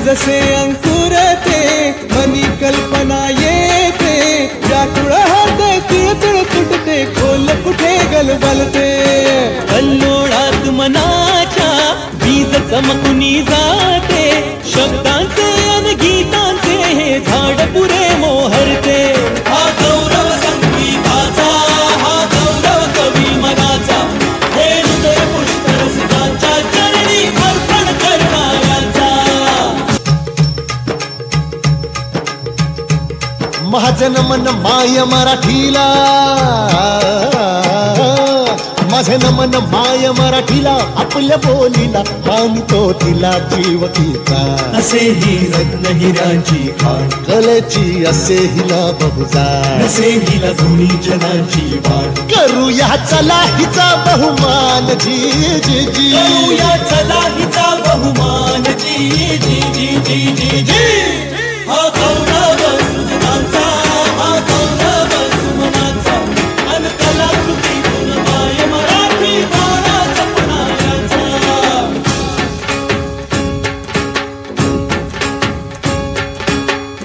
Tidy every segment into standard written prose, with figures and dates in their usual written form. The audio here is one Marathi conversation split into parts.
जसे अंकुरते मनी कल्पना येते व्याकुळ होते तिळतिळ तुटते खोल कुठे गलबलते कल्लोळात मनाच्या बीज चमकुनी जाते शब्दांचे अन गीतांचे हे झाड पुरे मोहरते हा गौरव संगीताचा हा गौरव कवी मनाचा हे हृदय पुष्कर सुखांच्या चरणी अर्पण करणाऱ्याचा महाजन मन माय मराठीला माझे नमन माय मराठीला आपल्या बोलीला मानितो तिला जीव तिचा असे ही रत्न हिराची खाण कलेची असे हिला बहुजाण असे हिला दोन्ही जनाची वाण करूया चला हिचा बहुमान जी जी जी करूया चला हिचा बहुमान जी जी जी जी जी जी हा गौरव सुमनाचा हा गौरव सुमनाचा अन कलाकृतीतून माय मराठी बाळा जपणाऱ्याचा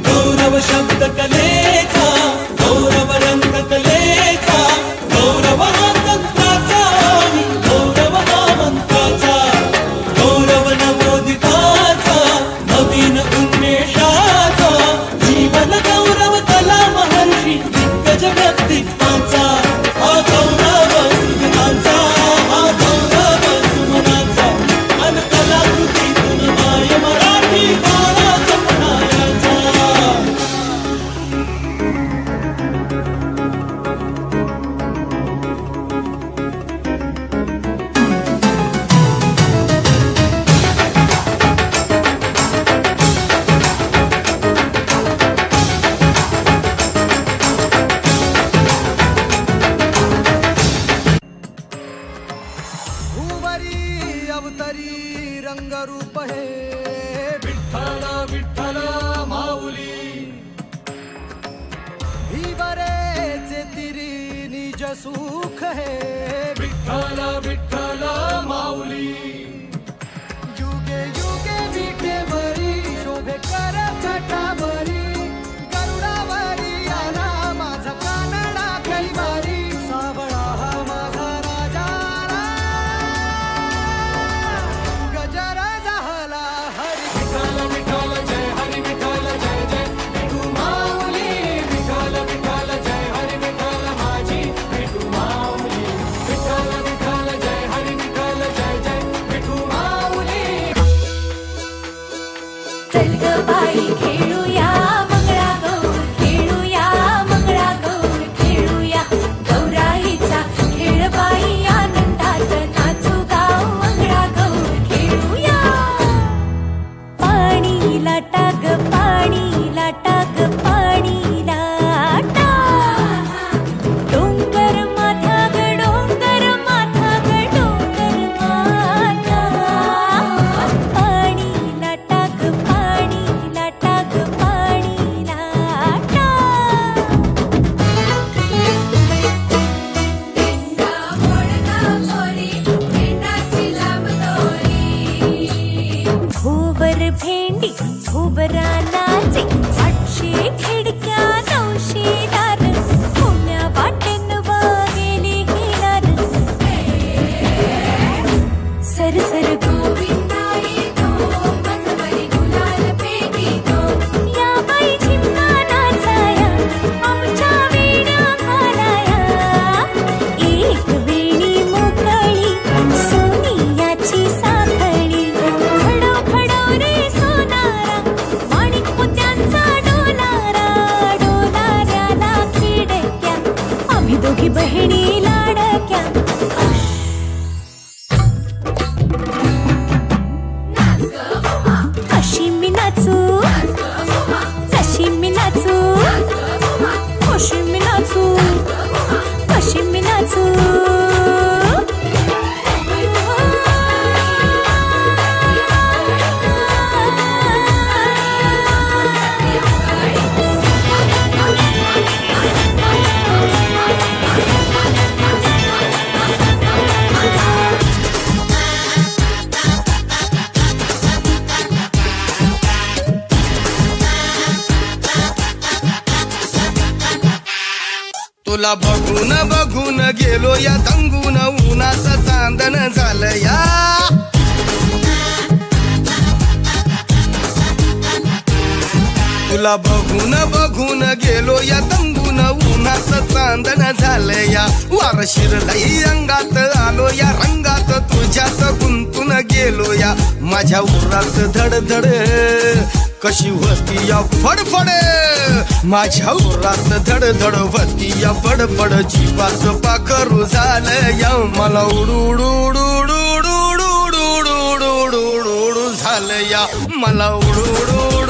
गौरव शब्द कलेचा गौरव रंग कलेचा गौरव हा तंत्राचा आणि गौरव हा मंत्राचा गौरव नवोदिताचा नवीन उन्मेषाचा जीवन गौरव कला महर्षी दिग्गज व्यक्तित्वाचा हा गौरव सुमनाचा हा गौरव सुमनाचा अन कलाकृतीतून माय मराठी बाळा जपणाऱ्याचा भुवरी अवतरी रंगरूप हे विठ्ठल विठ्ठल माऊली भीवरेचे तिरी निज सुख हे विठ्ठल विठ्ठल माऊली युगे युगे विठेवरी शोभे कर छटावरी गरुडावरी आला माझा कानडा कैवारी सावळा हा माझा राजा गजर झाला हरी विठ्ठल विठ्ठल जय हरी विठ्ठल जय जय विठू माऊली विठ्ठल विठ्ठल जय हरी विठ्ठल माझी विठू माऊली विठ्ठल विठ्ठल जय हरी विठ्ठल जय जय विठू माऊली चल ग बाई खेळूया मंगळागौर खेळूया मंगळागौर खेळूया गौराईचा खेळ बाई आनंदात नाचू गाव मंगळागौर खेळूया पाणी लाटा ग पाणी लाटा ग पाणी लाटा डोंगर माथा ग डोंगर माथा ग डोंगर माथा पाणी लाटा ग पाणी लाटा ग पाणी लाटा भेंडा मोडका मोरी भेंडाची लांब दोरी भोवर भेंडी भोवरा नाचे 800 खिडक्या 900 दार पुण्या वाटेन गेली हिलार सरसर गोविंदाई तो मजबरी गुलाल पेटी तो या बाई झिम्मा नाचाया आमच्या वेण्या घालाया एक वेणी मोकळी सोनियाची साखळी खडो खडो रे सोनारा माणिक मोत्यांचा डोलारा डोलाऱ्याला खिडक्या आम्ही दोघी बहिणी लाडक्या अशी मी नाचू कशी मी नाचू कशी मी नाचू कशी मी नाचू तुला बघून बघून गेलो या दंगून उन्हाचं चांदण झालं या तुला बघून बघून गेलो या दंगून उन्हाचं चांदण झालं या वार शिरलई अंगात आलो या रंगात तुझ्यात गुंतून गेलो या माझ्या उरात धडधड कशी होती या फडफड माझ्या उरात धडधड होती या फडफड जीवाचं पाखरू झालं या मला उडू झालं या मला उडू